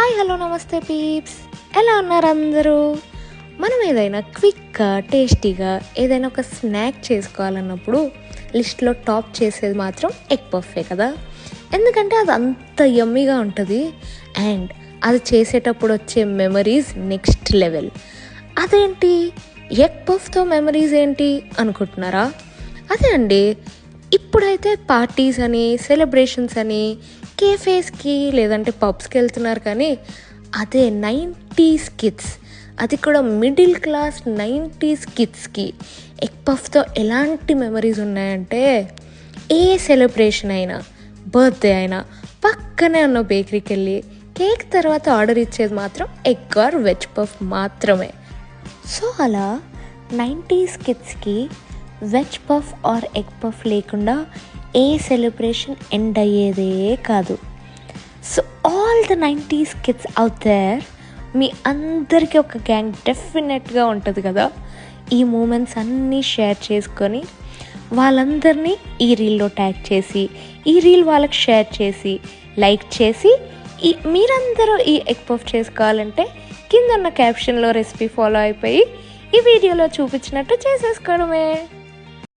Hi hello నమస్తే peeps, ఎలా ఉన్నారు అందరూ? మనం ఏదైనా క్విక్గా టేస్టీగా ఏదైనా ఒక స్నాక్ చేసుకోవాలన్నప్పుడు లిస్ట్లో టాప్ చేసేది మాత్రం ఎగ్ పఫే కదా. ఎందుకంటే అది అంత యమ్మీగా ఉంటుంది అండ్ అది చేసేటప్పుడు వచ్చే మెమరీస్ నెక్స్ట్ లెవెల్. అదేంటి ఎగ్ పఫ్తో మెమరీస్ ఏంటి అనుకుంటున్నారా? అదే అండి, ఇప్పుడైతే పార్టీస్ అని సెలబ్రేషన్స్ అని కేఫేస్కి లేదంటే పబ్స్కి వెళ్తున్నారు, కానీ అదే 90s కిడ్స్, అది కూడా మిడిల్ క్లాస్ 90s కిడ్స్కి ఎగ్ పఫ్తో ఎలాంటి మెమరీస్ ఉన్నాయంటే, ఏ సెలబ్రేషన్ అయినా బర్త్డే అయినా పక్కనే ఉన్న బేకరీకి వెళ్ళి కేక్ తర్వాత ఆర్డర్ ఇచ్చేది మాత్రం ఎగ్ ఆర్ వెజ్ పఫ్ మాత్రమే. సో అలా 90s కిడ్స్కి veg puff or egg puff లేకుండా ఏ సెలబ్రేషన్ ఎండ్ అయ్యేదే కాదు. So all the 90s kids out there, మీ అందరికీ ఒక గ్యాంగ్ డెఫినెట్గా ఉంటుంది కదా. ఈ మూమెంట్స్ అన్నీ షేర్ చేసుకొని వాళ్ళందరినీ ఈ రీల్లో ట్యాగ్ చేసి, ఈ రీల్ వాళ్ళకి షేర్ చేసి, లైక్ చేసి, మీరందరూ ఈ ఎగ్ పఫ్ చేసుకోవాలంటే కింద ఉన్న క్యాప్షన్లో రెసిపీ ఫాలో అయిపోయి ఈ వీడియోలో చూపించినట్టు చేసేసుకోవడమే.